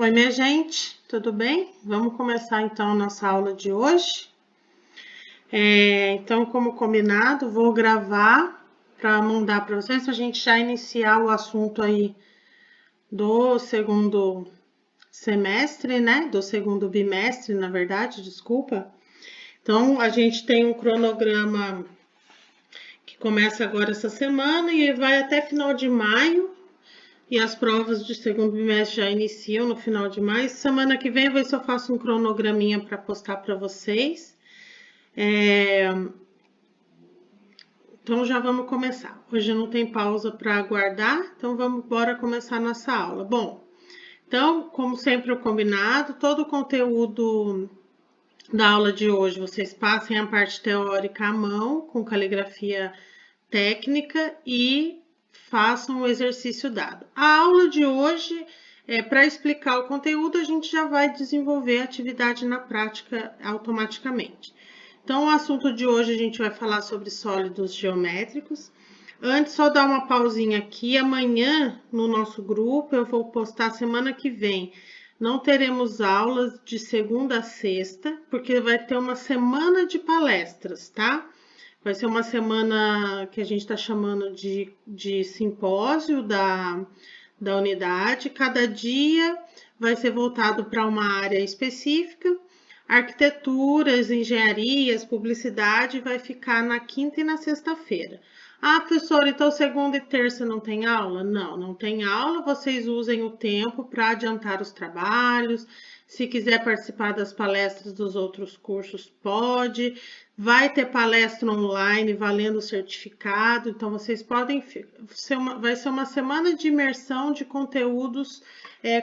Oi, minha gente, tudo bem? Vamos começar então a nossa aula de hoje. Então, como combinado, vou gravar para mandar para vocês, para a gente já iniciar o assunto aí do segundo semestre, né? Do segundo bimestre, na verdade, desculpa. Então, a gente tem um cronograma que começa agora essa semana e vai até final de maio. E as provas de segundo bimestre já iniciam no final de maio. Semana que vem eu vou ver se eu faço um cronograminha para postar para vocês. Então já vamos começar. Hoje não tem pausa para aguardar, então vamos bora começar a nossa aula. Bom, então, como sempre o combinado, todo o conteúdo da aula de hoje vocês passem a parte teórica à mão, com caligrafia técnica e façam o exercício dado. A aula de hoje, para explicar o conteúdo, a gente já vai desenvolver a atividade na prática automaticamente. Então, o assunto de hoje a gente vai falar sobre sólidos geométricos. Antes, só dar uma pausinha aqui. Amanhã, no nosso grupo, eu vou postar semana que vem. Não teremos aulas de segunda a sexta, porque vai ter uma semana de palestras, tá? Vai ser uma semana que a gente está chamando de simpósio da unidade. Cada dia vai ser voltado para uma área específica. Arquiteturas, engenharias, publicidade vai ficar na quinta e na sexta-feira. Ah, professora, então segunda e terça não tem aula? Não, não tem aula. Vocês usem o tempo para adiantar os trabalhos. Se quiser participar das palestras dos outros cursos, pode. Vai ter palestra online valendo o certificado. Então, vocês podem... vai ser uma semana de imersão de conteúdos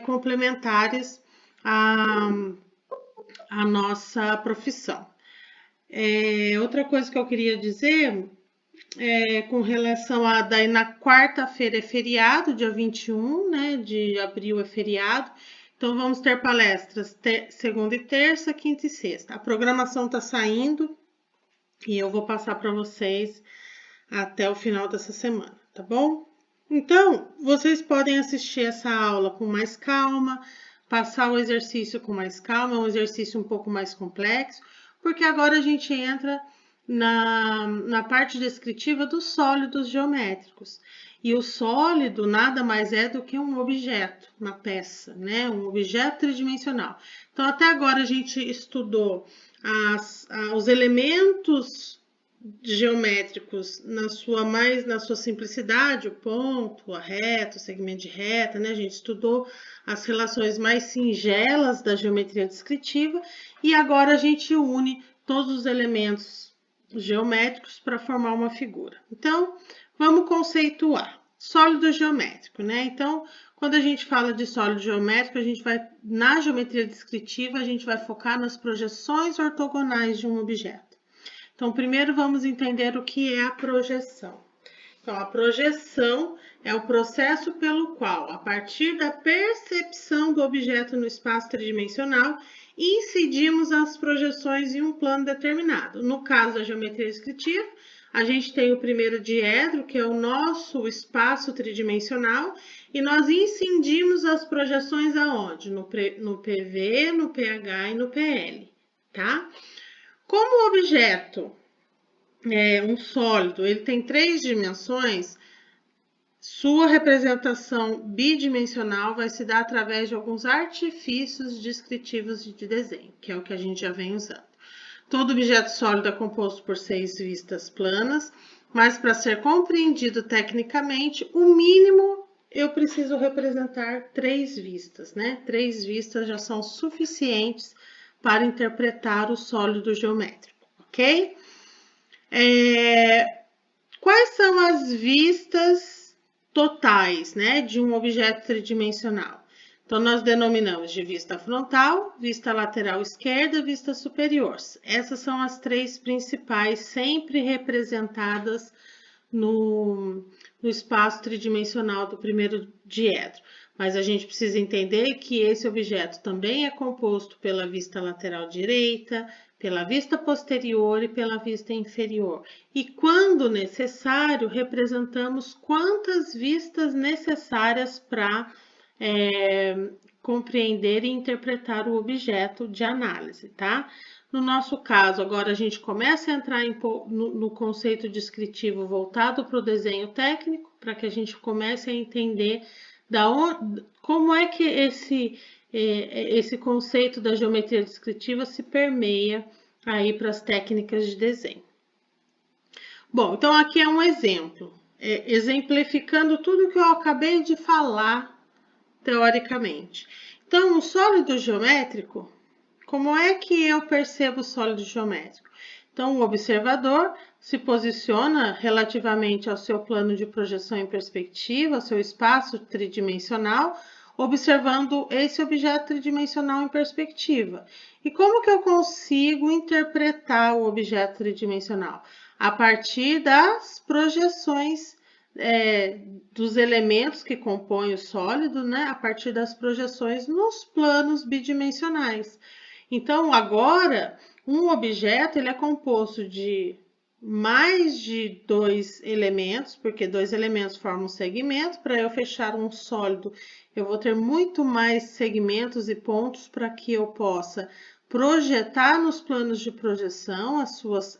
complementares a nossa profissão. Outra coisa que eu queria dizer com relação a daí na quarta-feira é feriado, dia 21, né, de abril é feriado. Então vamos ter palestras segunda e terça, quinta e sexta. A programação está saindo e eu vou passar para vocês até o final dessa semana, tá bom? Então, vocês podem assistir essa aula com mais calma, passar o exercício com mais calma, é um exercício um pouco mais complexo, porque agora a gente entra na parte descritiva dos sólidos geométricos. E o sólido nada mais é do que um objeto, uma peça, né? Um objeto tridimensional. Então, até agora a gente estudou os elementos geométricos na sua simplicidade, o ponto, a reta, o segmento de reta, né? A gente estudou as relações mais singelas da geometria descritiva e agora a gente une todos os elementos geométricos para formar uma figura. Então, vamos conceituar. Sólido geométrico, né? Então, quando a gente fala de sólido geométrico, a gente vai, na geometria descritiva, a gente vai focar nas projeções ortogonais de um objeto. Então, primeiro vamos entender o que é a projeção. Então, a projeção é o processo pelo qual, a partir da percepção do objeto no espaço tridimensional, incidimos as projeções em um plano determinado. No caso da geometria descritiva, a gente tem o primeiro diedro, que é o nosso espaço tridimensional, e nós incidimos as projeções aonde? No PV, no PH e no PL, tá? Como o objeto é um sólido, ele tem 3 dimensões, sua representação bidimensional vai se dar através de alguns artifícios descritivos de desenho, que é o que a gente já vem usando. Todo objeto sólido é composto por 6 vistas planas, mas para ser compreendido tecnicamente, o mínimo eu preciso representar 3 vistas, né? 3 vistas já são suficientes para interpretar o sólido geométrico, ok? Quais são as vistas totais, né, de um objeto tridimensional? Então, nós denominamos de vista frontal, vista lateral esquerda, vista superior. Essas são as 3 principais, sempre representadas no espaço tridimensional do primeiro diedro. Mas a gente precisa entender que esse objeto também é composto pela vista lateral direita, pela vista posterior e pela vista inferior. E quando necessário, representamos quantas vistas necessárias para compreender e interpretar o objeto de análise, tá? No nosso caso, agora a gente começa a entrar no conceito descritivo voltado para o desenho técnico, para que a gente comece a entender como é que esse conceito da geometria descritiva se permeia aí para as técnicas de desenho. Bom, então aqui é um exemplo, exemplificando tudo que eu acabei de falar teoricamente. Então, o sólido geométrico, como é que eu percebo o sólido geométrico? Então, o observador se posiciona relativamente ao seu plano de projeção em perspectiva, ao seu espaço tridimensional, observando esse objeto tridimensional em perspectiva. E como que eu consigo interpretar o objeto tridimensional? A partir das projeções dos elementos que compõem o sólido, né? A partir das projeções nos planos bidimensionais. Então, agora, um objeto ele é composto de mais de 2 elementos, porque 2 elementos formam um segmento. Para eu fechar um sólido, eu vou ter muito mais segmentos e pontos para que eu possa projetar nos planos de projeção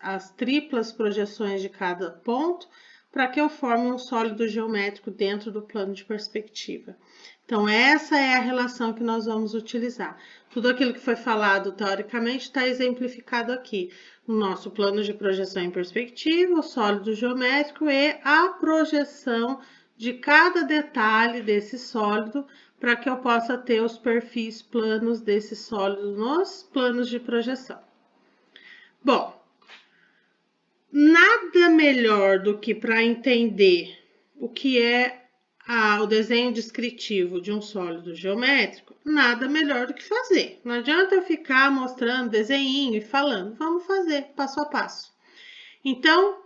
as triplas projeções de cada ponto, para que eu forme um sólido geométrico dentro do plano de perspectiva. Então, essa é a relação que nós vamos utilizar. Tudo aquilo que foi falado teoricamente está exemplificado aqui no nosso plano de projeção em perspectiva, o sólido geométrico e a projeção de cada detalhe desse sólido para que eu possa ter os perfis planos desse sólido nos planos de projeção. Bom, nada melhor do que para entender o que é o desenho descritivo de um sólido geométrico, nada melhor do que fazer. Não adianta eu ficar mostrando desenho e falando, vamos fazer passo a passo. Então,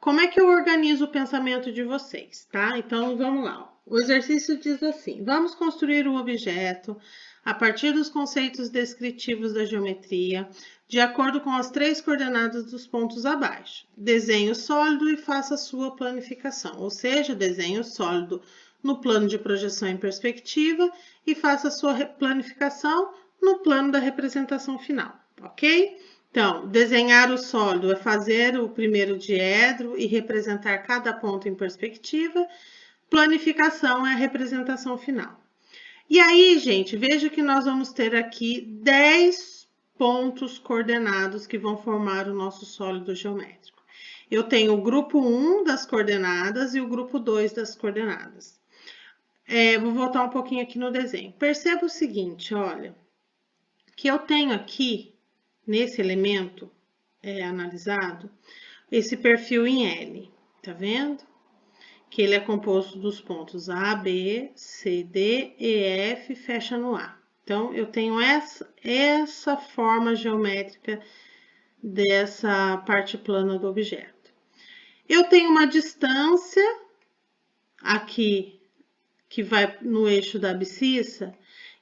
como é que eu organizo o pensamento de vocês, tá? Então, vamos lá. O exercício diz assim: vamos construir um objeto a partir dos conceitos descritivos da geometria, de acordo com as 3 coordenadas dos pontos abaixo. Desenhe o sólido e faça a sua planificação, ou seja, desenhe o sólido no plano de projeção em perspectiva e faça a sua planificação no plano da representação final, ok? Então, desenhar o sólido é fazer o primeiro diedro e representar cada ponto em perspectiva. Planificação é a representação final. E aí, gente, veja que nós vamos ter aqui 10 pontos coordenados que vão formar o nosso sólido geométrico. Eu tenho o grupo 1 das coordenadas e o grupo 2 das coordenadas. Vou voltar um pouquinho aqui no desenho. Perceba o seguinte, olha, que eu tenho aqui, nesse elemento analisado, esse perfil em L, tá vendo? Que ele é composto dos pontos A, B, C, D, E, F, fecha no A. Então, eu tenho essa forma geométrica dessa parte plana do objeto. Eu tenho uma distância aqui que vai no eixo da abscissa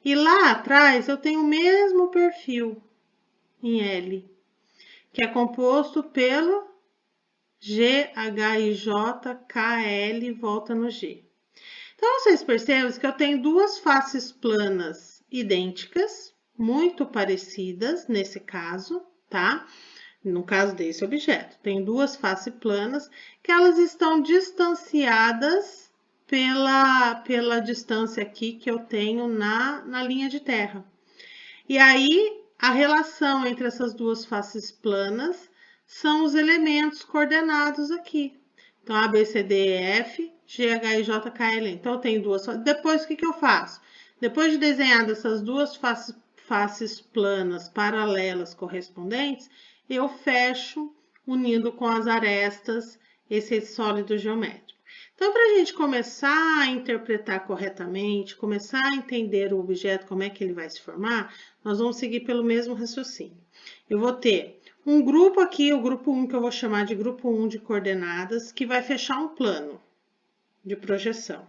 e lá atrás eu tenho o mesmo perfil em L, que é composto pelo G, H, I, J, K, L, volta no G. Então, vocês percebem que eu tenho 2 faces planas idênticas, muito parecidas nesse caso, tá? No caso desse objeto, tem 2 faces planas que elas estão distanciadas pela distância aqui que eu tenho na linha de terra. E aí, a relação entre essas 2 faces planas são os elementos coordenados aqui. Então, A, B, C, D, E, F, G, H, I, J, K, L. Então, eu tenho 2. Depois, o que eu faço? Depois de desenhar essas 2 faces planas paralelas correspondentes, eu fecho unindo com as arestas esse sólido geométrico. Então, para a gente começar a interpretar corretamente, começar a entender o objeto, como é que ele vai se formar, nós vamos seguir pelo mesmo raciocínio. Eu vou ter um grupo aqui, o grupo 1, que eu vou chamar de grupo 1 de coordenadas, que vai fechar um plano de projeção.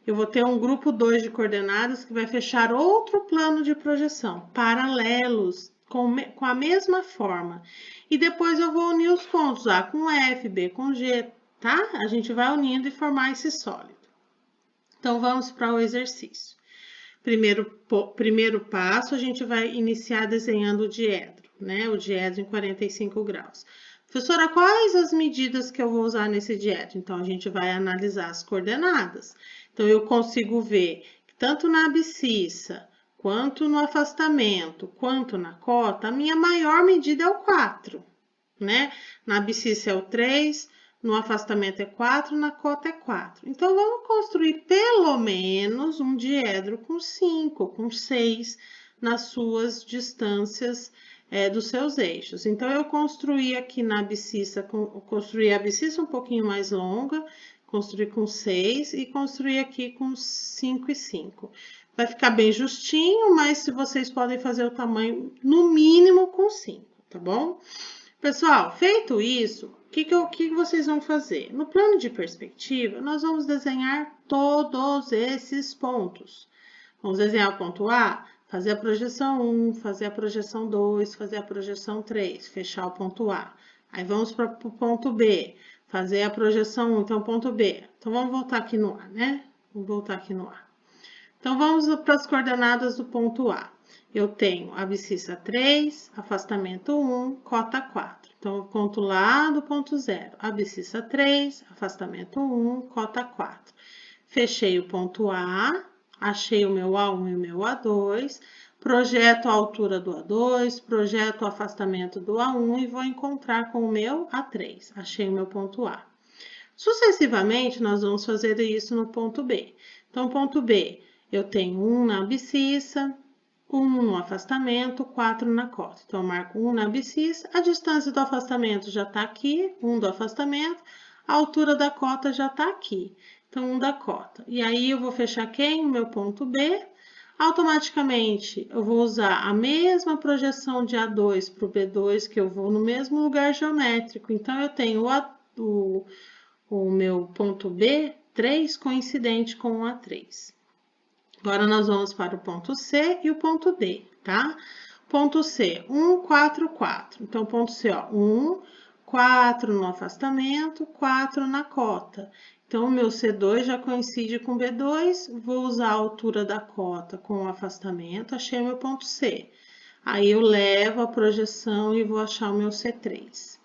Eu vou ter um grupo 2 de coordenadas que vai fechar outro plano de projeção, paralelos, com a mesma forma. E depois eu vou unir os pontos, A com F, B com G, tá? A gente vai unindo e formar esse sólido. Então, vamos para o exercício. primeiro passo, a gente vai iniciar desenhando o diedro, né? O diedro em 45 graus. Professora, quais as medidas que eu vou usar nesse diedro? Então, a gente vai analisar as coordenadas. Então, eu consigo ver que tanto na abscissa, quanto no afastamento, quanto na cota, a minha maior medida é o 4, né? Na abscissa é o 3, no afastamento é 4, na cota é 4. Então, vamos construir pelo menos um diedro com 5, com 6 nas suas distâncias dos seus eixos. Então, eu construí aqui na abscissa, construí a abscissa um pouquinho mais longa, construí com 6 e construí aqui com 5 e 5. Vai ficar bem justinho, mas se vocês podem fazer o tamanho no mínimo com 5, tá bom? Pessoal, feito isso, o que vocês vão fazer? No plano de perspectiva, nós vamos desenhar todos esses pontos. Vamos desenhar o ponto A, fazer a projeção 1, fazer a projeção 2, fazer a projeção 3, fechar o ponto A. Aí vamos para o ponto B, fazer a projeção 1, então ponto B. Então vamos voltar aqui no A, né? Vamos voltar aqui no A. Então vamos para as coordenadas do ponto A. Eu tenho abscissa 3, afastamento 1, cota 4. Então, eu conto lá do ponto 0. Abscissa 3, afastamento 1, cota 4. Fechei o ponto A, achei o meu A1 e o meu A2, projeto a altura do A2, projeto o afastamento do A1 e vou encontrar com o meu A3. Achei o meu ponto A. Sucessivamente, nós vamos fazer isso no ponto B. Então, ponto B, eu tenho 1 na abscissa, 1 no afastamento, 4 na cota. Então, eu marco 1 na abscissa, a distância do afastamento já está aqui, 1 do afastamento, a altura da cota já está aqui. Então, 1 da cota. E aí, eu vou fechar quem? O meu ponto B. Automaticamente, eu vou usar a mesma projeção de A2 para o B2, que eu vou no mesmo lugar geométrico. Então, eu tenho o meu ponto B3 coincidente com o A3. Agora, nós vamos para o ponto C e o ponto D, tá? Ponto C, 1, 4, 4. Então, ponto C, ó, 1, 4 no afastamento, 4 na cota. Então, o meu C2 já coincide com B2, vou usar a altura da cota com o afastamento, achei meu ponto C. Aí, eu levo a projeção e vou achar o meu C3.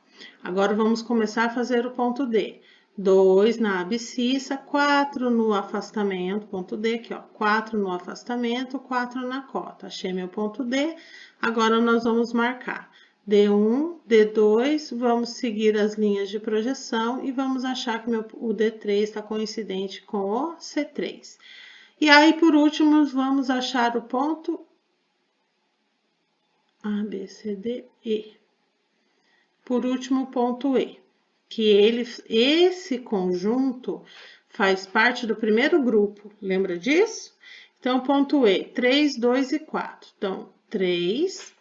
Agora, vamos começar a fazer o ponto D. 2 na abscissa, 4 no afastamento, ponto D, aqui ó, 4 no afastamento, 4 na cota. Achei meu ponto D, agora nós vamos marcar D1, D2, vamos seguir as linhas de projeção e vamos achar que o D3 está coincidente com o C3. E aí, por último, vamos achar o ponto A, B, C, D, E. Por último, o ponto E. Que esse conjunto faz parte do primeiro grupo, lembra disso? Então, ponto E, 3, 2 e 4. Então, 3,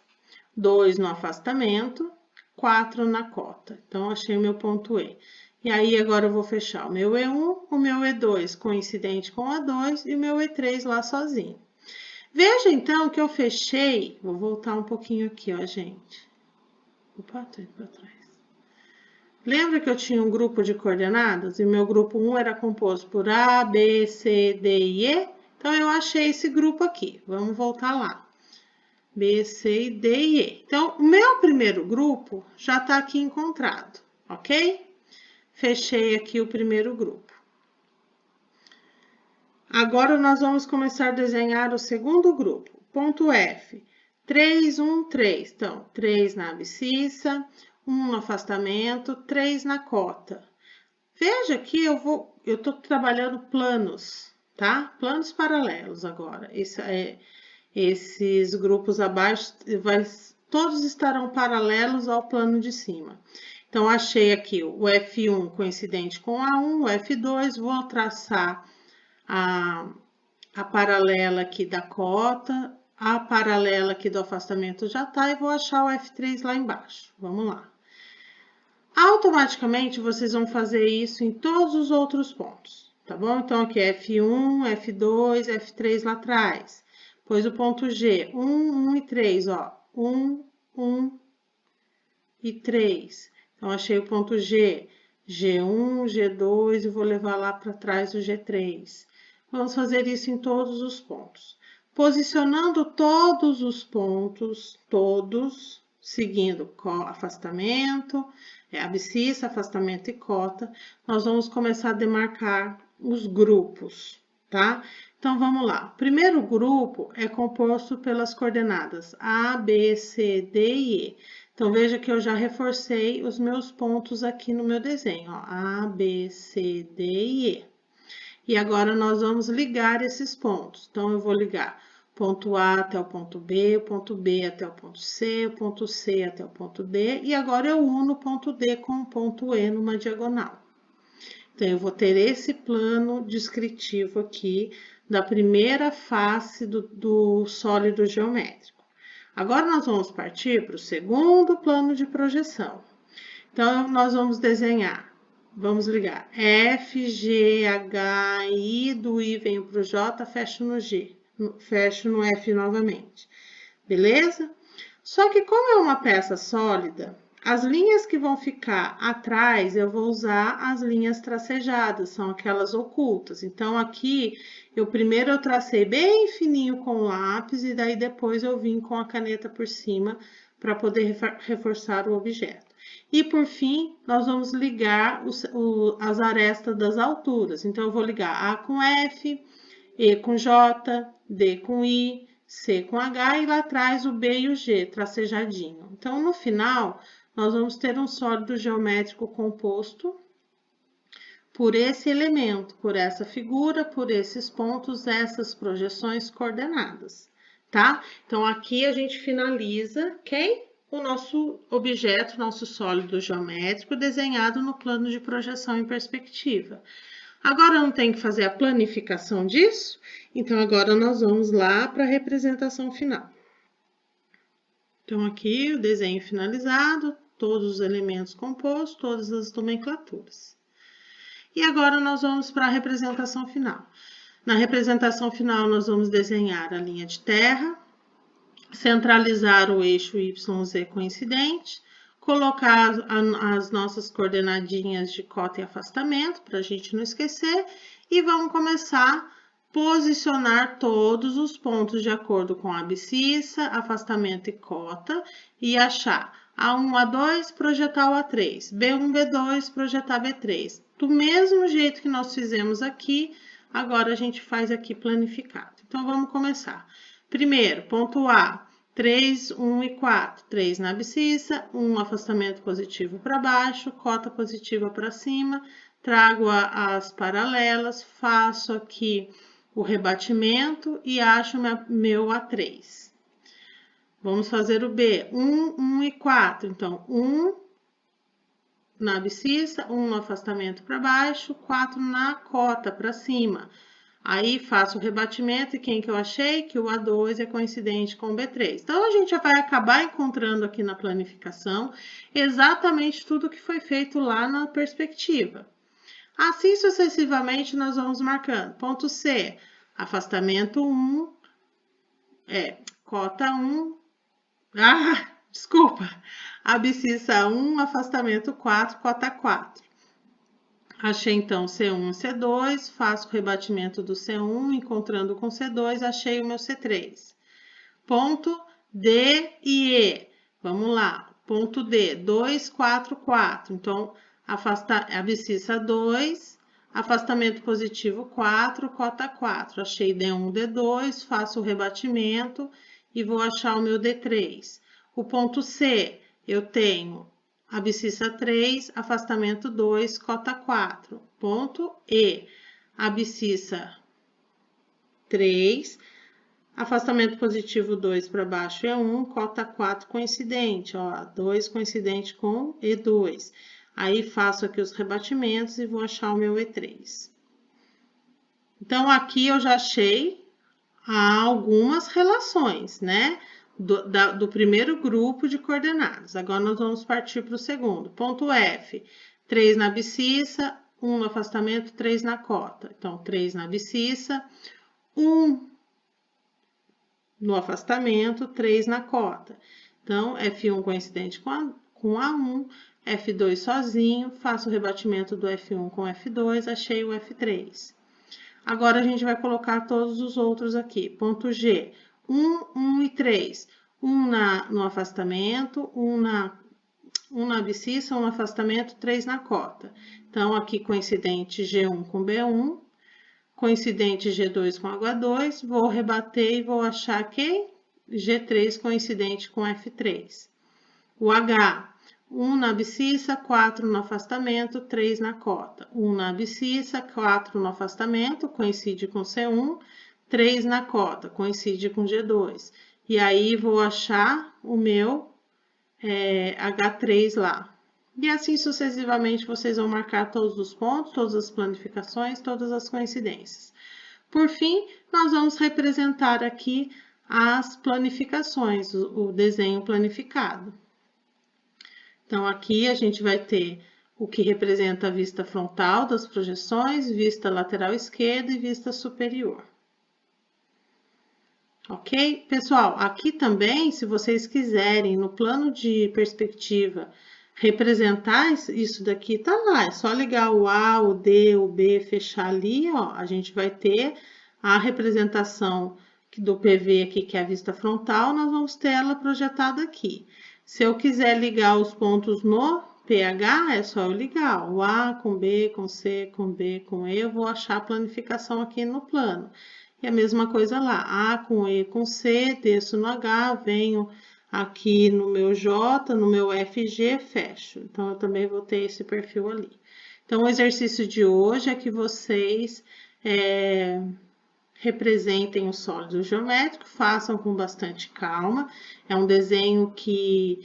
2 no afastamento, 4 na cota. Então, achei o meu ponto E. E aí, agora eu vou fechar o meu E1, o meu E2 coincidente com o A2 e o meu E3 lá sozinho. Veja, então, que eu fechei, vou voltar um pouquinho aqui, ó, gente. Opa, tô indo para trás. Lembra que eu tinha um grupo de coordenadas e meu grupo 1 era composto por A, B, C, D e E? Então, eu achei esse grupo aqui. Vamos voltar lá. B, C, D e E. Então, o meu primeiro grupo já está aqui encontrado, ok? Fechei aqui o primeiro grupo. Agora, nós vamos começar a desenhar o segundo grupo. Ponto F. 3, 1, 3. Então, 3 na abscissa, 1 no afastamento, 3 na cota. Veja que eu estou trabalhando planos, tá? Planos paralelos agora. Esses grupos abaixo, todos estarão paralelos ao plano de cima. Então, achei aqui o F1 coincidente com A1, o F2, vou traçar a paralela aqui da cota, a paralela aqui do afastamento já tá, e vou achar o F3 lá embaixo. Vamos lá. Automaticamente, vocês vão fazer isso em todos os outros pontos, tá bom? Então, aqui é F1, F2, F3 lá atrás. Depois o ponto G, 1, 1 e 3, ó. 1, 1 e 3. Então, achei o ponto G, G1, G2 e vou levar lá para trás o G3. Vamos fazer isso em todos os pontos. posicionando todos os pontos, todos, seguindo afastamento, abscissa, afastamento e cota, nós vamos começar a demarcar os grupos, tá? Então, vamos lá. O primeiro grupo é composto pelas coordenadas A, B, C, D e E. Então, veja que eu já reforcei os meus pontos aqui no meu desenho, ó, A, B, C, D e E. E agora, nós vamos ligar esses pontos. Então, eu vou ligar ponto A até o ponto B até o ponto C até o ponto D, e agora eu uno o ponto D com o ponto E numa diagonal. Então, eu vou ter esse plano descritivo aqui da primeira face do sólido geométrico. Agora, nós vamos partir para o segundo plano de projeção. Então, nós vamos desenhar, vamos ligar F, G, H, I, do I venho para o J, fecho no G, fecho no F novamente, beleza? Só que como é uma peça sólida, as linhas que vão ficar atrás, eu vou usar as linhas tracejadas, são aquelas ocultas. Então, aqui, primeiro eu tracei bem fininho com o lápis e daí depois eu vim com a caneta por cima para poder reforçar o objeto. E, por fim, nós vamos ligar as arestas das alturas. Então, eu vou ligar A com F, E com J, D com I, C com H e lá atrás o B e o G, tracejadinho. Então, no final, nós vamos ter um sólido geométrico composto por esse elemento, por essa figura, por esses pontos, essas projeções coordenadas, tá? Então, aqui a gente finaliza, ok? O nosso objeto, nosso sólido geométrico desenhado no plano de projeção em perspectiva. Agora, eu não tenho que fazer a planificação disso, então agora nós vamos lá para a representação final. Então, aqui o desenho finalizado, todos os elementos compostos, todas as nomenclaturas. E agora nós vamos para a representação final. Na representação final, nós vamos desenhar a linha de terra, centralizar o eixo YZ coincidente, colocar as nossas coordenadinhas de cota e afastamento, para a gente não esquecer, e vamos começar a posicionar todos os pontos de acordo com a abscissa, afastamento e cota, e achar A1, A2, projetar o A3, B1, B2, projetar B3. Do mesmo jeito que nós fizemos aqui, agora a gente faz aqui planificado. Então, vamos começar. Primeiro, ponto A, 3, 1 e 4. 3 na abscissa, 1 afastamento positivo para baixo, cota positiva para cima, trago as paralelas, faço aqui o rebatimento e acho meu A3. Vamos fazer o B, 1, 1 e 4. Então, 1 na abscissa, 1 no afastamento para baixo, 4 na cota para cima. Aí, faço o rebatimento e quem que eu achei? Que o A2 é coincidente com o B3. Então, a gente já vai acabar encontrando aqui na planificação exatamente tudo que foi feito lá na perspectiva. Assim, sucessivamente, nós vamos marcando. Ponto C, afastamento 1, cota 1, desculpa, abscissa 1, afastamento 4, cota 4. Achei, então, C1 e C2, faço o rebatimento do C1, encontrando com C2, achei o meu C3. Ponto D e E. Vamos lá. Ponto D, 2, 4, 4. Então, abscissa 2, afastamento positivo 4, cota 4. Achei D1, D2, faço o rebatimento e vou achar o meu D3. O ponto C, eu tenho abscissa 3, afastamento 2, cota 4. Ponto E, abscissa 3, afastamento positivo 2 para baixo é 1, cota 4 coincidente, ó, 2 coincidente com E2. Aí, faço aqui os rebatimentos e vou achar o meu E3. Então, aqui eu já achei algumas relações, né? Do primeiro grupo de coordenadas. Agora, nós vamos partir para o segundo. Ponto F, 3 na abscissa, 1 no afastamento, 3 na cota. Então, 3 na abscissa, 1 no afastamento, 3 na cota. Então, F1 coincidente com A1, F2 sozinho, faço o rebatimento do F1 com F2, achei o F3. Agora, a gente vai colocar todos os outros aqui. Ponto G, 1, 1 e 3. No afastamento, um na abscissa, um no afastamento, 3 na cota. Então, aqui coincidente G1 com B1, coincidente G2 com H2, vou rebater e vou achar quem? G3 coincidente com F3. O H, 1 na abscissa, 4 no afastamento, 3 na cota. 1 na abscissa, 4 no afastamento, coincide com C1, 3 na cota, coincide com G2. E aí, vou achar o meu H3 lá. E assim sucessivamente, vocês vão marcar todos os pontos, todas as planificações, todas as coincidências. Por fim, nós vamos representar aqui as planificações, o desenho planificado. Então, aqui a gente vai ter o que representa a vista frontal das projeções, vista lateral esquerda e vista superior. Ok? Pessoal, aqui também, se vocês quiserem, no plano de perspectiva, representar isso daqui, tá lá. É só ligar o A, o D, o B, fechar ali, ó. A gente vai ter a representação do PV aqui, que é a vista frontal, nós vamos ter ela projetada aqui. Se eu quiser ligar os pontos no pH, é só eu ligar o A com B, com C, com D, com E, eu vou achar a planificação aqui no plano. E a mesma coisa lá, A com E com C, desço no H, venho aqui no meu J, no meu FG, fecho. Então, eu também vou ter esse perfil ali. Então, o exercício de hoje é que vocês representem o sólido geométrico, façam com bastante calma. É um desenho que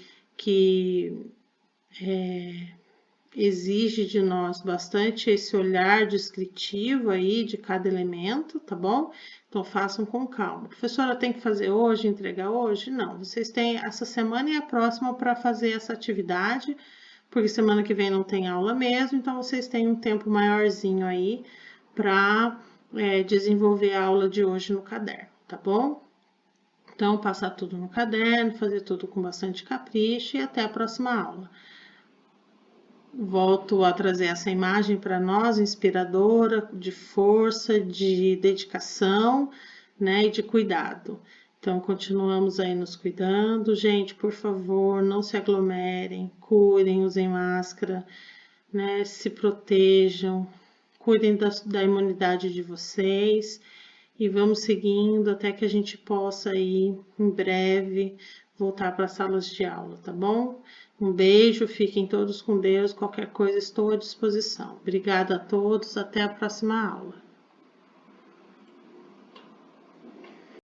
exige de nós bastante esse olhar descritivo aí de cada elemento, tá bom? Então, façam com calma. Professora, tem que fazer hoje, entregar hoje? Não, vocês têm essa semana e a próxima para fazer essa atividade, porque semana que vem não tem aula mesmo, então vocês têm um tempo maiorzinho aí para desenvolver a aula de hoje no caderno, tá bom? Então, passar tudo no caderno, fazer tudo com bastante capricho e até a próxima aula. Volto a trazer essa imagem para nós, inspiradora, de força, de dedicação, né, e de cuidado. Então, continuamos aí nos cuidando. Gente, por favor, não se aglomerem, cuidem, usem máscara, né, se protejam, cuidem da imunidade de vocês e vamos seguindo até que a gente possa aí, em breve, voltar para as salas de aula, tá bom? Um beijo, fiquem todos com Deus. Qualquer coisa, estou à disposição. Obrigada a todos, até a próxima aula.